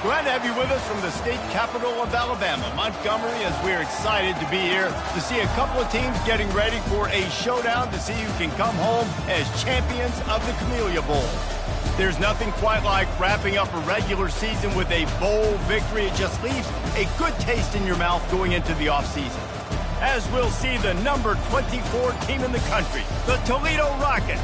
Glad to have you with us from the state capital of Alabama, Montgomery, as we're excited to be here to see a couple of teams getting ready for a showdown to see who can come home as champions of the Camellia Bowl. There's nothing quite like wrapping up a regular season with a bowl victory. It just leaves a good taste in your mouth going into the offseason. As we'll see the number 24 team in the country, the Toledo Rockets,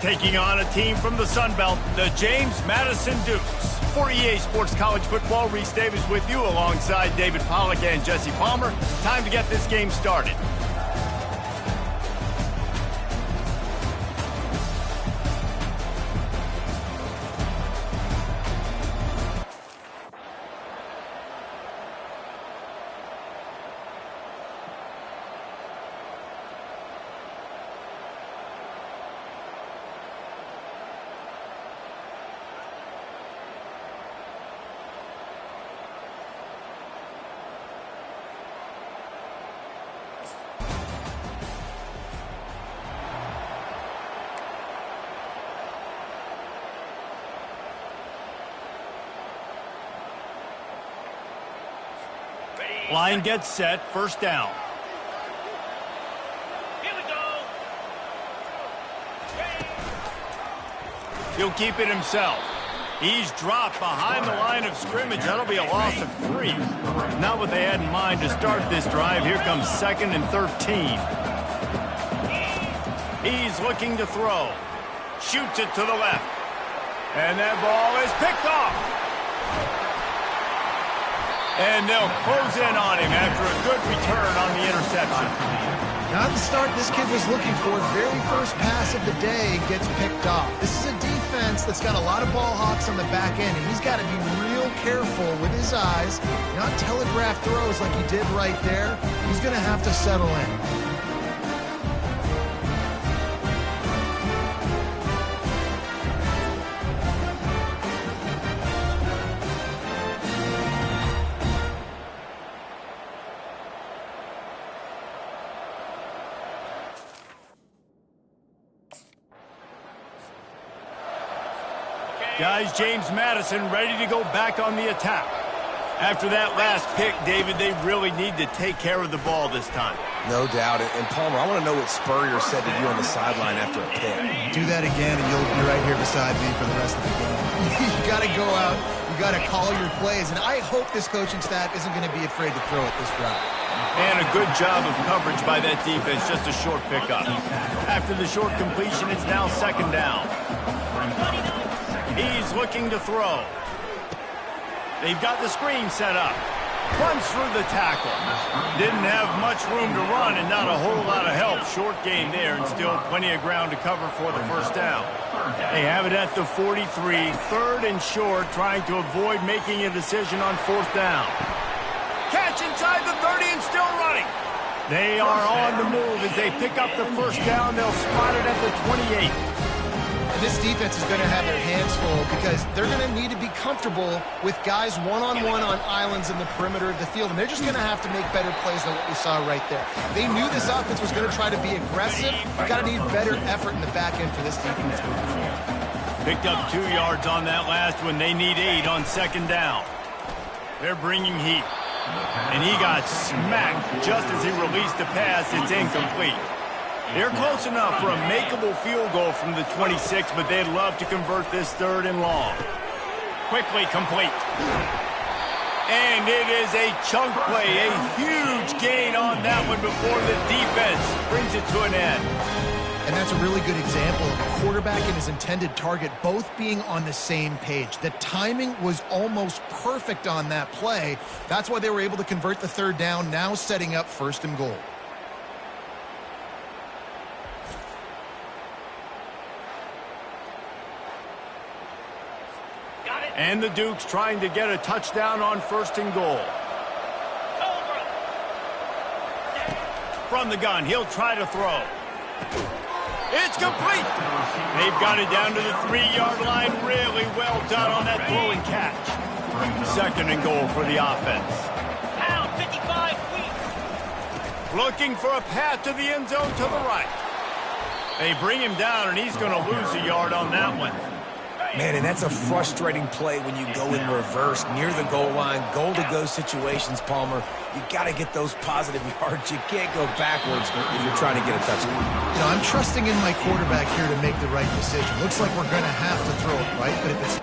taking on a team from the Sun Belt, the James Madison Dukes. For EA Sports College Football, Reese Davis with you alongside David Pollack and Jesse Palmer. Time to get this game started. Line gets set, first down. Here we go. He'll keep it himself. He's dropped behind the line of scrimmage. That'll be a loss of 3. Not what they had in mind to start this drive. Here comes 2nd and 13. He's looking to throw. Shoots it to the left. And that ball is picked off. And they'll close in on him after a good return on the interception. Not the start this kid was looking for. Very first pass of the day gets picked off. This is a defense that's got a lot of ball hawks on the back end, and he's got to be real careful with his eyes, not telegraph throws like he did right there. He's going to have to settle in. Guys, James Madison ready to go back on the attack. After that last pick, David, they really need to take care of the ball this time. No doubt. And Palmer, I want to know what Spurrier said to you on the sideline after a pick. Do that again, and you'll be right here beside me for the rest of the game. You got to go out. You got to call your plays. And I hope this coaching staff isn't going to be afraid to throw it this drive. And a good job of coverage by that defense. Just a short pickup. After the short completion, it's now 2nd down. He's looking to throw. They've got the screen set up. Runs through the tackle. Didn't have much room to run and not a whole lot of help. Short gain there and still plenty of ground to cover for the first down. They have it at the 43, 3rd and short, trying to avoid making a decision on 4th down. Catch inside the 30 and still running. They are on the move as they pick up the first down. They'll spot it at the 28. This defense is going to have their hands full because they're going to need to be comfortable with guys one-on-one on islands in the perimeter of the field, and they're just going to have to make better plays than what we saw right there. They knew this offense was going to try to be aggressive. Got to need better effort in the back end for this defense moving forward. Picked up 2 yards on that last one. They need 8 on 2nd down. They're bringing heat. And he got smacked just as he released the pass. It's incomplete. They're close enough for a makeable field goal from the 26, but they'd love to convert this 3rd and long. Quickly complete. And it is a chunk play, a huge gain on that one before the defense brings it to an end. And that's a really good example of a quarterback and his intended target both being on the same page. The timing was almost perfect on that play. That's why they were able to convert the 3rd down, now setting up 1st and goal. And the Dukes trying to get a touchdown on 1st and goal. From the gun, he'll try to throw. It's complete. They've got it down to the 3-yard line. Really well done on that throw and catch. 2nd and goal for the offense. Pound 55 feet. Looking for a path to the end zone to the right. They bring him down, and he's going to lose a yard on that one. Man, and that's a frustrating play when you go in reverse near the goal line. Goal-to-go situations, Palmer. You got to get those positive yards. You can't go backwards if you're trying to get a touchdown. You know, I'm trusting in my quarterback here to make the right decision. Looks like we're going to have to throw it, right? But if it's...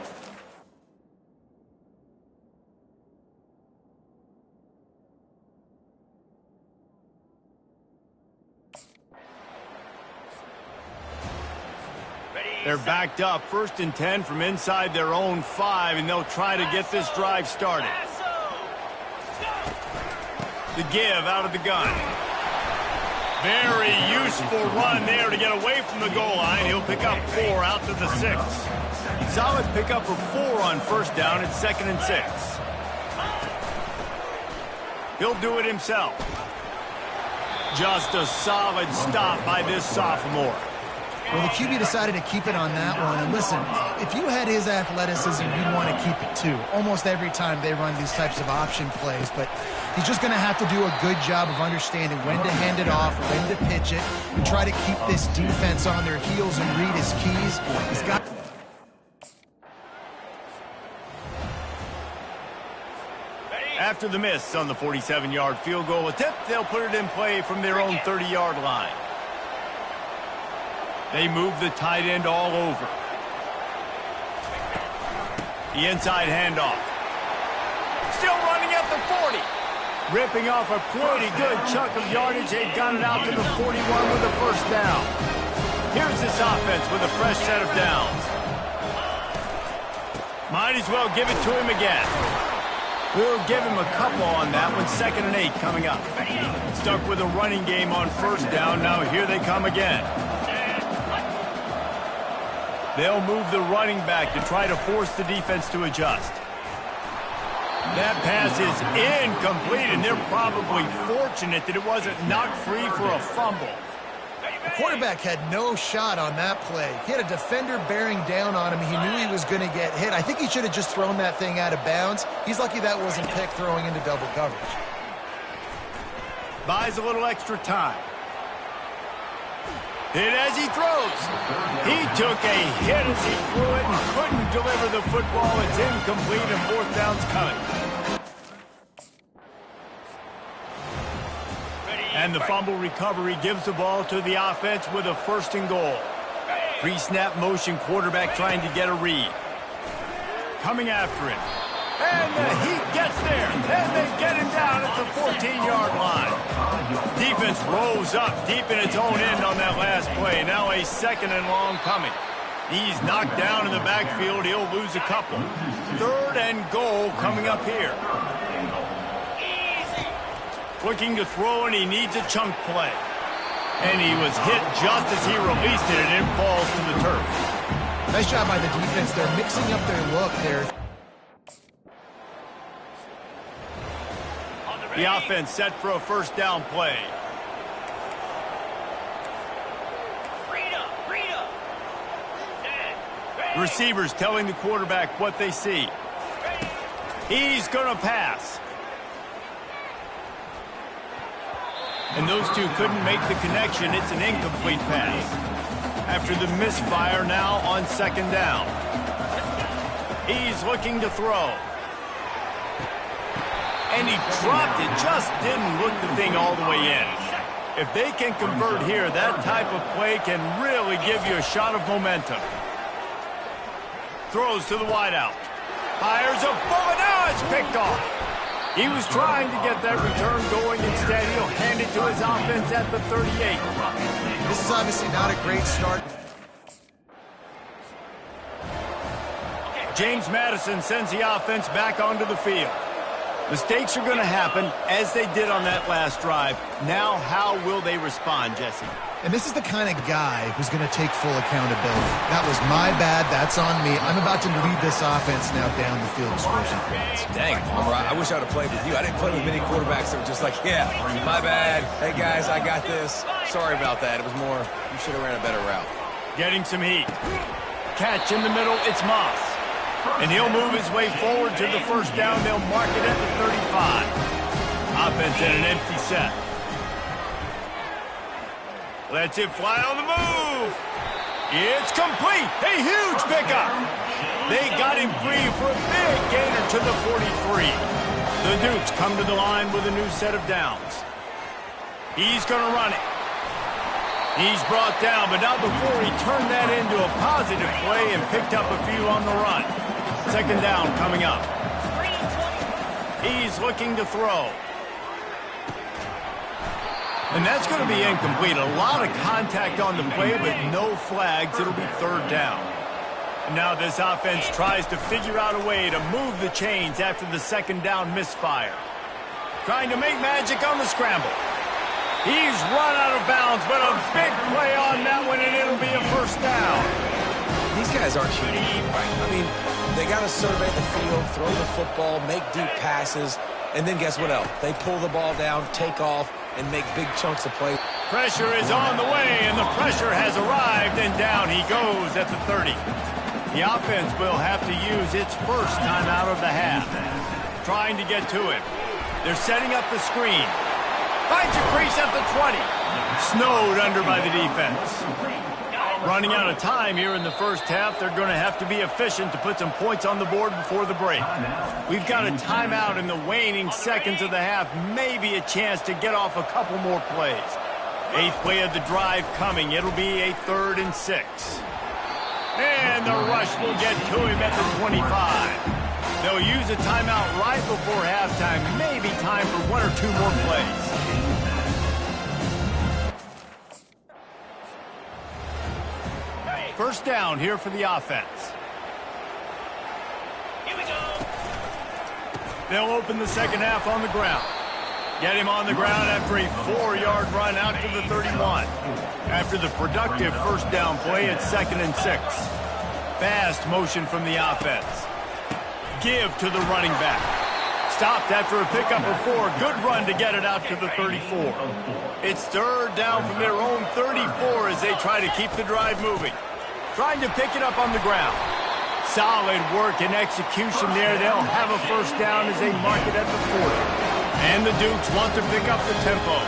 They're backed up, 1st and 10 from inside their own 5, and they'll try to get this drive started. The give out of the gun. Very useful run there to get away from the goal line. He'll pick up 4 out to the 6. Solid pickup for 4 on 1st down. It's 2nd and 6. He'll do it himself. Just a solid stop by this sophomore. Well, the QB decided to keep it on that one. And listen, if you had his athleticism, you'd want to keep it too. Almost every time they run these types of option plays. But he's just going to have to do a good job of understanding when to hand it off, when to pitch it, and try to keep this defense on their heels and read his keys. He's got... After the miss on the 47-yard field goal attempt, they'll put it in play from their own 30-yard line. They move the tight end all over. The inside handoff. Still running at the 40. Ripping off a pretty good chunk of yardage. They've got it out to the 41 with a 1st down. Here's this offense with a fresh set of downs. Might as well give it to him again. We'll give him a couple on that one. 2nd and 8 coming up. Stuck with a running game on 1st down. Now here they come again. They'll move the running back to try to force the defense to adjust. That pass is incomplete, and they're probably fortunate that it wasn't knocked free for a fumble. The quarterback had no shot on that play. He had a defender bearing down on him. He knew he was going to get hit. I think he should have just thrown that thing out of bounds. He's lucky that wasn't picked throwing into double coverage. Buys a little extra time. Hit as he throws. He took a hit as he threw it and couldn't deliver the football. It's incomplete and 4th down's coming. And the fumble recovery gives the ball to the offense with a 1st and goal. Pre-snap motion quarterback trying to get a read. Coming after him. And the Heat gets there. And they get him down at the 14-yard line. Defense rolls up deep in its own end on that last play. Now a 2nd and long coming. He's knocked down in the backfield. He'll lose a couple. 3rd and goal coming up here. Looking to throw, and he needs a chunk play. And he was hit just as he released it, and it falls to the turf. Nice job by the defense. They're mixing up their look there. The offense set for a 1st down play. Receivers telling the quarterback what they see. He's going to pass. And those two couldn't make the connection. It's an incomplete pass. After the misfire, now on 2nd down. He's looking to throw. And he dropped it, just didn't look the thing all the way in. If they can convert here, that type of play can really give you a shot of momentum. Throws to the wideout. Fires a bullet, now it's picked off. He was trying to get that return going. Instead, he'll hand it to his offense at the 38. This is obviously not a great start. James Madison sends the offense back onto the field. Mistakes are going to happen, as they did on that last drive. Now, how will they respond, Jesse? And this is the kind of guy who's going to take full accountability. That was my bad. That's on me. I'm about to lead this offense now down the field and score some points. Dang, Palmer, I wish I would have played with you. I didn't play with many quarterbacks that were just like, yeah, my bad. Hey, guys, I got this. Sorry about that. It was more, you should have ran a better route. Getting some heat. Catch in the middle, it's Moss. And he'll move his way forward to the 1st down. They'll mark it at the 35. Offense in an empty set. Lets it fly on the move. It's complete. A huge pickup. They got him free for a big gainer to the 43. The Dukes come to the line with a new set of downs. He's going to run it. He's brought down, but not before he turned that into a positive play and picked up a few on the run. Second down coming up. He's looking to throw. And that's going to be incomplete. A lot of contact on the play, but no flags. It'll be third down. Now this offense tries to figure out a way to move the chains after the second down misfire. Trying to make magic on the scramble. He's run out of bounds, but a big play on that one, and it'll be a first down. These guys aren't unique, right? I mean, they got to survey the field, throw the football, make deep passes, and then guess what else? They pull the ball down, take off, and make big chunks of play. Pressure is on the way, and the pressure has arrived, and down he goes at the 30. The offense will have to use its first timeout of the half. Trying to get to it. They're setting up the screen. Finds a crease at the 20. Snowed under by the defense. Running out of time here in the first half. They're going to have to be efficient to put some points on the board before the break. We've got a timeout in the waning seconds of the half. Maybe a chance to get off a couple more plays. Eighth play of the drive coming. It'll be a 3rd and 6. And the rush will get to him at the 25. They'll use a timeout right before halftime. Maybe time for 1 or 2 more plays. First down here for the offense. Here we go. They'll open the second half on the ground. Get him on the ground after a 4-yard run out to the 31. After the productive first down play, it's 2nd and 6. Fast motion from the offense. Give to the running back. Stopped after a pickup of 4. Good run to get it out to the 34. It's third down from their own 34 as they try to keep the drive moving. Trying to pick it up on the ground. Solid work and execution there. They'll have a first down as they mark it at the 40. And the Dukes want to pick up the tempo.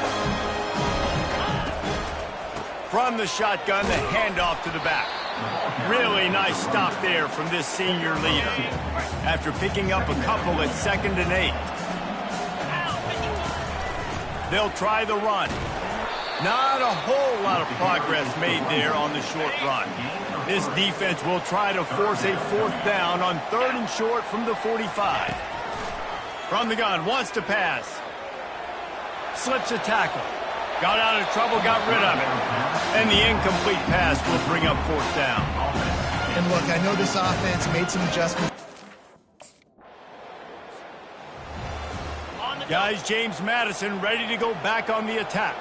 From the shotgun, the handoff to the back. Really nice stop there from this senior leader. After picking up a couple at 2nd and 8. They'll try the run. Not a whole lot of progress made there on the short run. This defense will try to force a 4th down on 3rd and short from the 45. From the gun, wants to pass. Slips a tackle. Got out of trouble, got rid of it. And the incomplete pass will bring up 4th down. And look, I know this offense made some adjustments. Guys, James Madison ready to go back on the attack.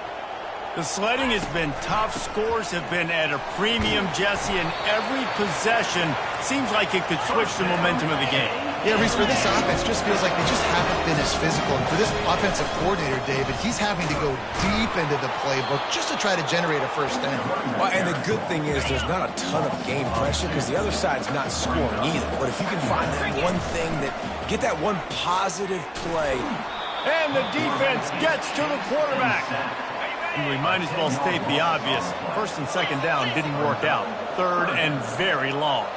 The sledding has been tough. Scores have been at a premium, Jesse, and every possession seems like it could switch the momentum of the game. Yeah, Reese, for this offense, just feels like they just haven't been as physical. And for this offensive coordinator, David, he's having to go deep into the playbook just to try to generate a first down. Well, and the good thing is there's not a ton of game pressure because the other side's not scoring either. But if you can find that one thing get that one positive play. And the defense gets to the quarterback. We might as well state the obvious. First and second down didn't work out. 3rd and very long.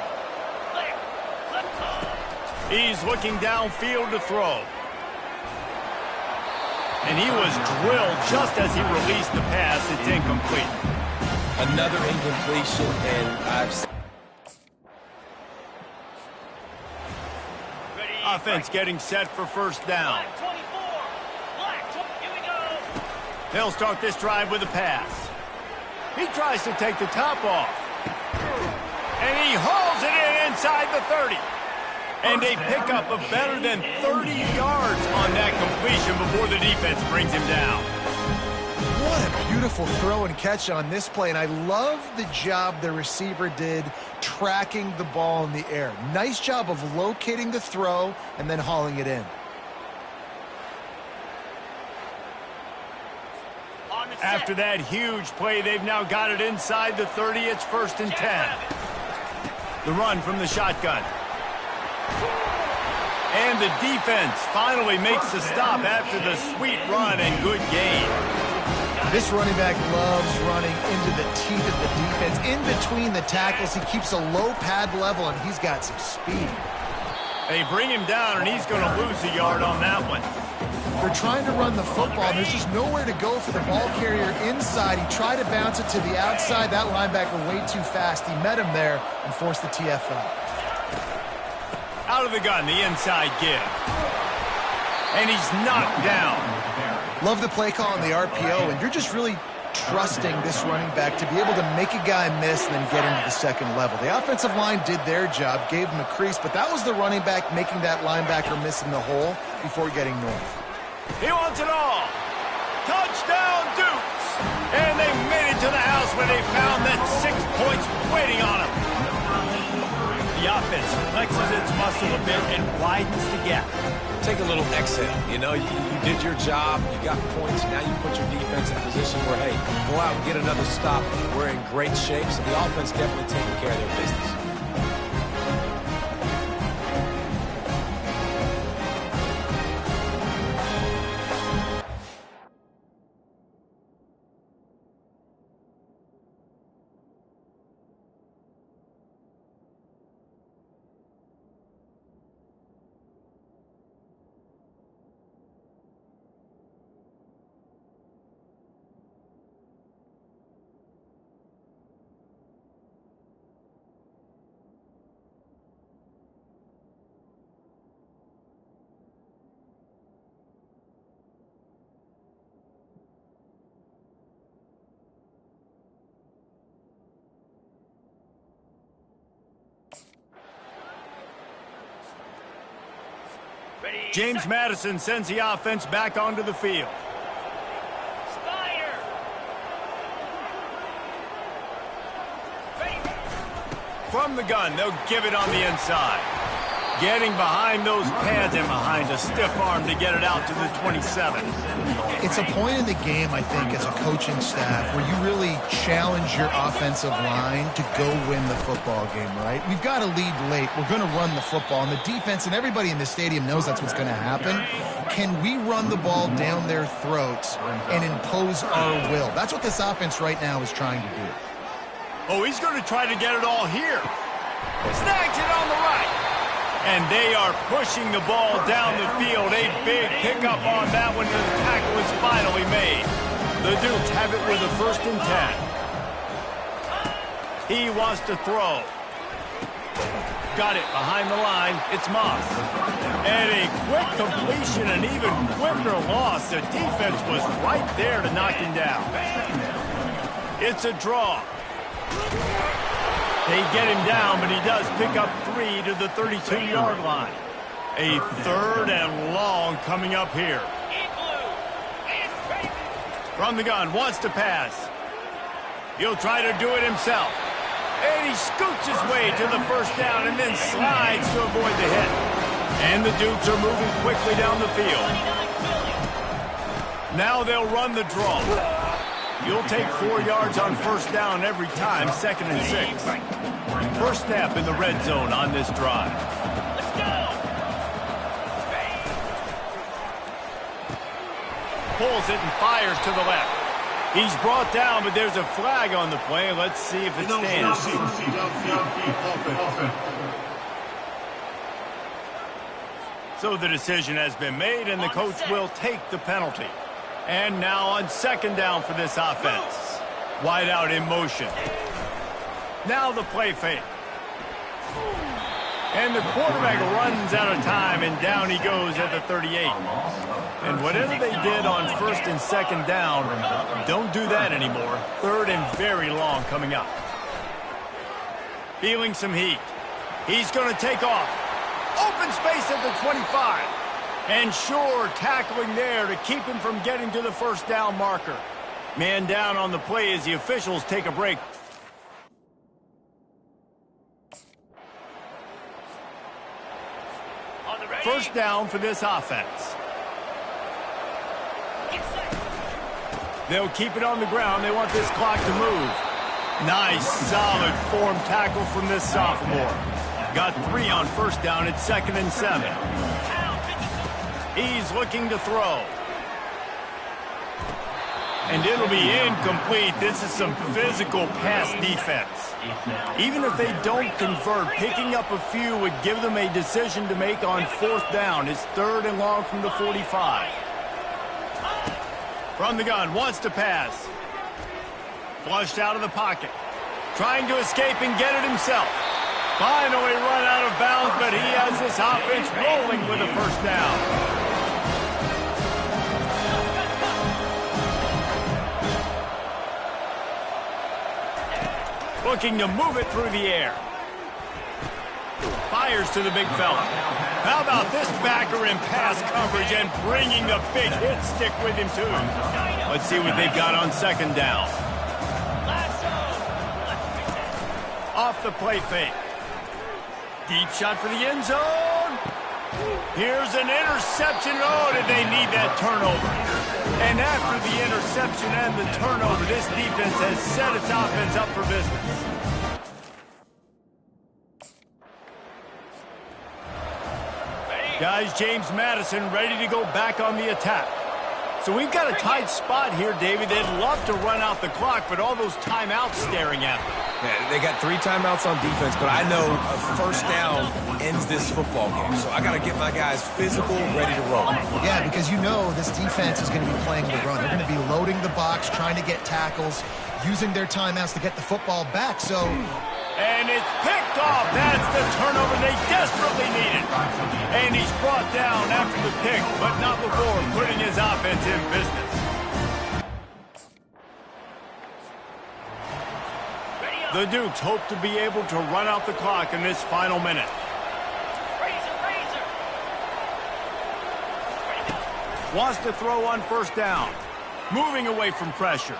He's looking downfield to throw. And he was drilled just as he released the pass. It's incomplete. Another incompletion, and Offense getting set for first down. They'll start this drive with a pass. He tries to take the top off. And he hauls it in inside the 30. And they pick up a better than 30 yards on that completion before the defense brings him down. What a beautiful throw and catch on this play. And I love the job the receiver did tracking the ball in the air. Nice job of locating the throw and then hauling it in. After that huge play, they've now got it inside the 30. It's 1st and 10. The run from the shotgun. And the defense finally makes the stop after the sweet run and good gain. This running back loves running into the teeth of the defense. In between the tackles, he keeps a low pad level, and he's got some speed. They bring him down, and he's going to lose a yard on that one. They're trying to run the football, and there's just nowhere to go for the ball carrier inside. He tried to bounce it to the outside. That linebacker way too fast. He met him there and forced the TFL. Out of the gun, the inside give. And he's knocked down. Love the play call on the RPO, and you're just really trusting this running back to be able to make a guy miss and then get into the second level. The offensive line did their job, gave him a crease, but that was the running back making that linebacker miss in the hole before getting north. He wants it all. Touchdown, Dukes. And they made it to the house when they found that 6 points waiting on them. The offense flexes its muscle a bit and widens the gap. Take a little exhale. You know, you did your job. You got points. Now you put your defense in a position where, hey, go out and get another stop. We're in great shape, so the offense definitely taking care of their business. James Madison sends the offense back onto the field. Spire. From the gun, they'll give it on the inside. Getting behind those pads and behind a stiff arm to get it out to the 27. It's a point in the game, I think, as a coaching staff where you really challenge your offensive line to go win the football game, right? We've got to lead late. We're going to run the football. And the defense and everybody in the stadium knows that's what's going to happen. Can we run the ball down their throats and impose our will? That's what this offense right now is trying to do. Oh, he's going to try to get it all here. Snags it on the right. And they are pushing the ball down the field. A big pickup on that one, and the tackle is finally made. The Dukes have it with a 1st and 10. He wants to throw. Got it behind the line. It's Moss. And a quick completion, an even quicker loss. The defense was right there to knock him down. It's a draw. They get him down, but he does pick up 3 to the 32-yard line. A 3rd and long coming up here. From the gun, wants to pass. He'll try to do it himself. And he scoots his way to the 1st down and then slides to avoid the hit. And the Dukes are moving quickly down the field. Now they'll run the draw. You'll take 4 yards on 1st down every time, 2nd and 6. First snap in the red zone on this drive. Let's go. Pulls it and fires to the left. He's brought down, but there's a flag on the play. Let's see if it stands. So the decision has been made, and the coach will take the penalty. And now on 2nd down for this offense. Wide out in motion. Now the play fake. And the quarterback runs out of time, and down he goes at the 38. And whatever they did on 1st and 2nd down, don't do that anymore. 3rd and very long coming up. Feeling some heat. He's going to take off. Open space at the 25. And sure, tackling there to keep him from getting to the 1st down marker. Man down on the play as the officials take a break. First down for this offense. They'll keep it on the ground. They want this clock to move. Nice, solid form tackle from this sophomore. Got 3 on 1st down. It's 2nd and 7. He's looking to throw. And it'll be incomplete. This is some physical pass defense. Even if they don't convert, picking up a few would give them a decision to make on 4th down. It's 3rd and long from the 45. From the gun, wants to pass. Flushed out of the pocket. Trying to escape and get it himself. Finally run out of bounds, but he has this offense rolling with a 1st down. Looking to move it through the air. Fires to the big fella. How about this backer in pass coverage and bringing the big hit stick with him, too? Let's see what they've got on 2nd down. Off the play fake. Deep shot for the end zone. Here's an interception. Oh, did they need that turnover? And after the interception and the turnover, this defense has set its offense up for business. Guys, James Madison ready to go back on the attack. So we've got a tight spot here, David. They'd love to run out the clock, but all those timeouts staring at them. Yeah, they got 3 timeouts on defense, but I know a 1st down ends this football game. So I got to get my guys physical, ready to roll. Yeah, because you know this defense is going to be playing the run. They're going to be loading the box, trying to get tackles, using their timeouts to get the football back. So, and it's picked off. That's the turnover they desperately needed. And he's brought down after the pick, but not before putting his offense in business. The Dukes hope to be able to run out the clock in this final minute. Wants to throw on 1st down. Moving away from pressure.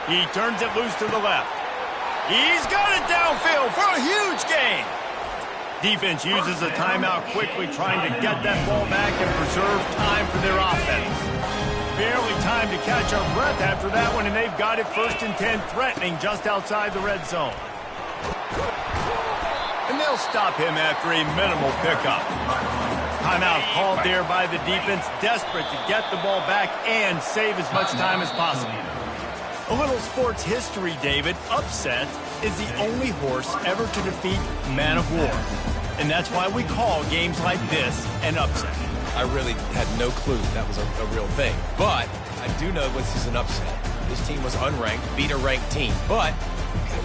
He turns it loose to the left. He's got it downfield for a huge gain. Defense uses a timeout quickly, trying to get that ball back and preserve time for their offense. Barely time to catch our breath after that one, and they've got it 1st and 10, threatening just outside the red zone. And they'll stop him after a minimal pickup. Timeout called there by the defense, desperate to get the ball back and save as much time as possible. A little sports history, David. Upset is the only horse ever to defeat Man of War. And that's why we call games like this an upset. I really had no clue that was a real thing. But I do know this is an upset. This team was unranked, beat a ranked team. But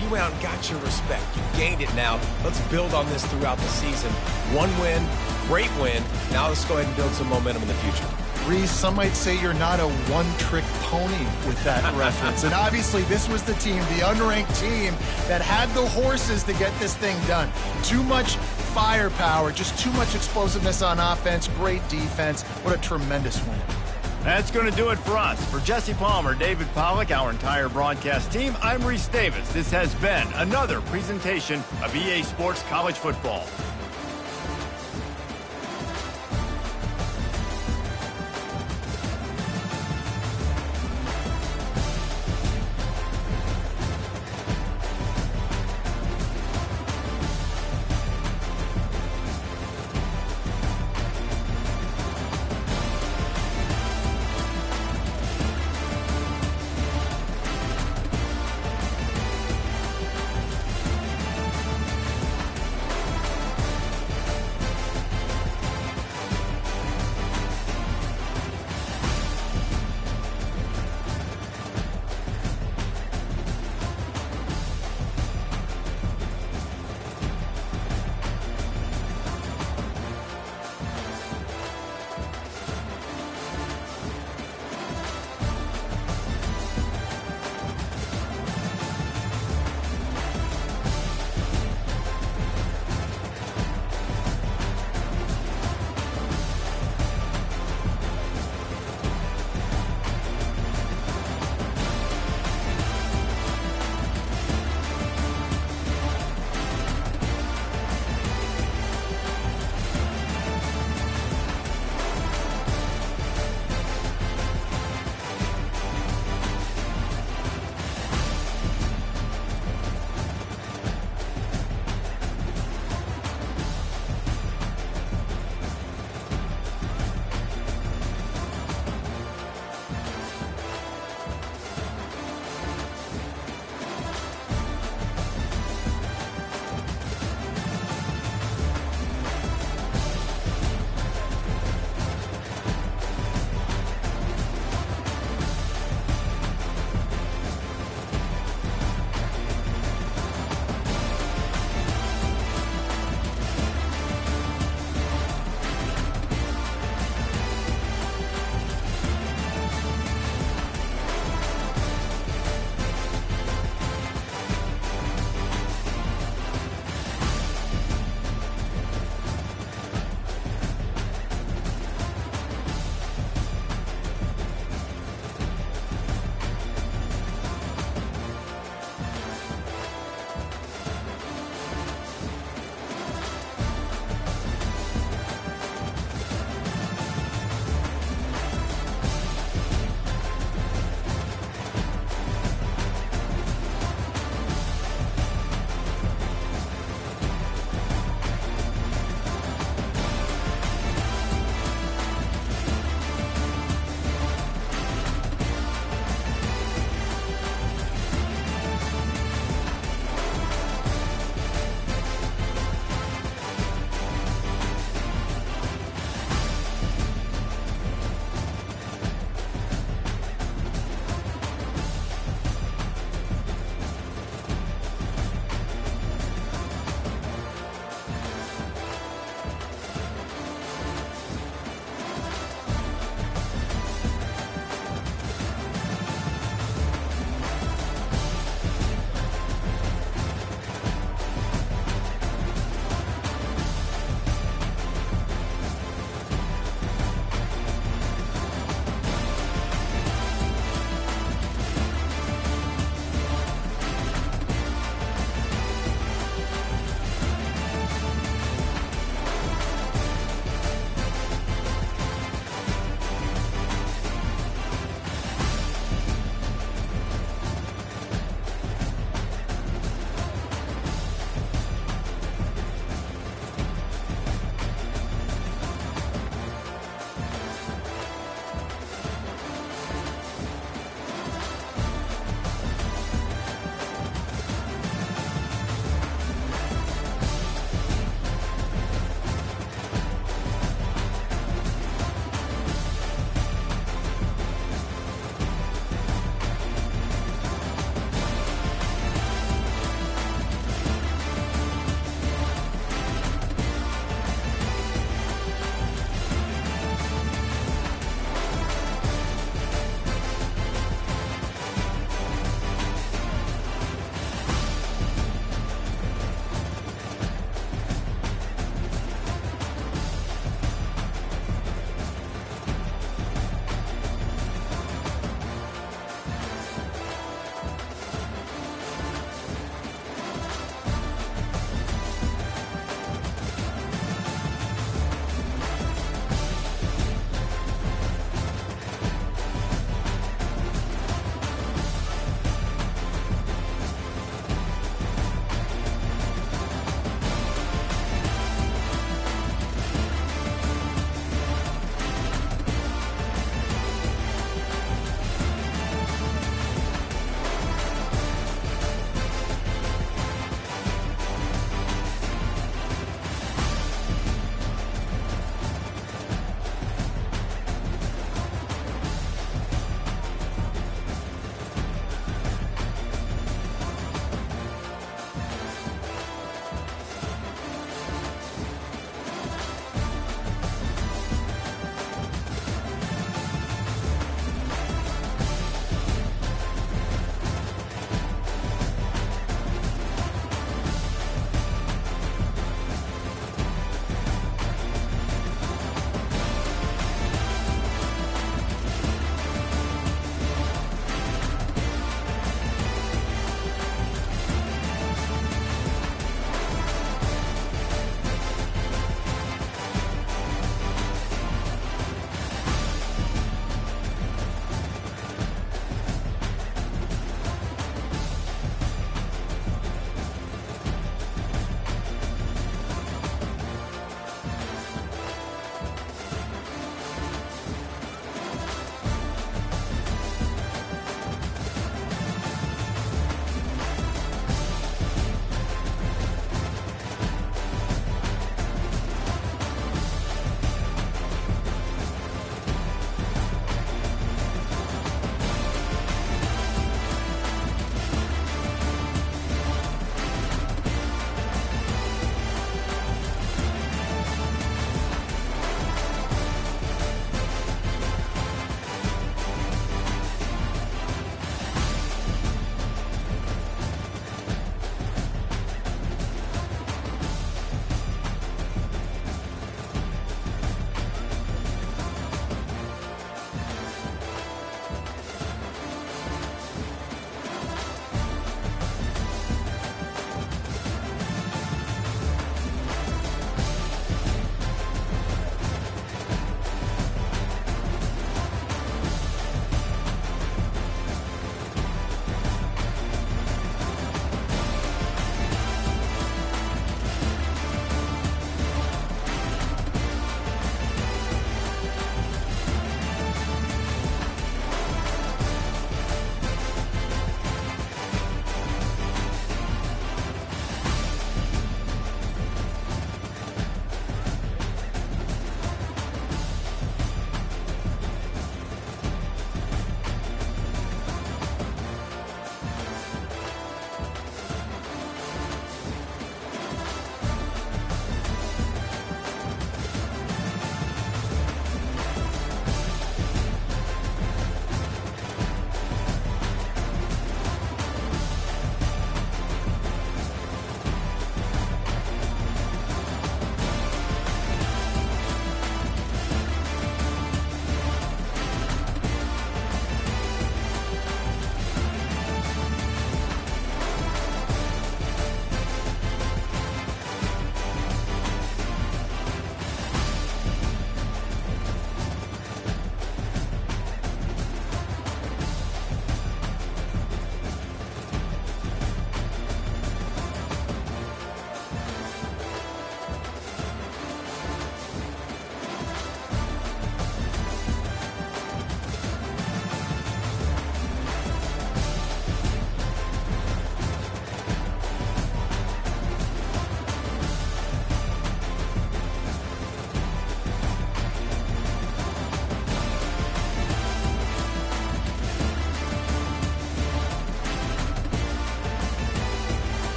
you went out and got your respect. You gained it now. Let's build on this throughout the season. 1 win, great win. Now let's go ahead and build some momentum in the future. Reese, some might say you're not a one-trick pony with that reference. And obviously, this was the team, the unranked team, that had the horses to get this thing done. Too much firepower, just too much explosiveness on offense, great defense. What a tremendous win. That's going to do it for us. For Jesse Palmer, David Pollack, our entire broadcast team, I'm Reese Davis. This has been another presentation of EA Sports College Football.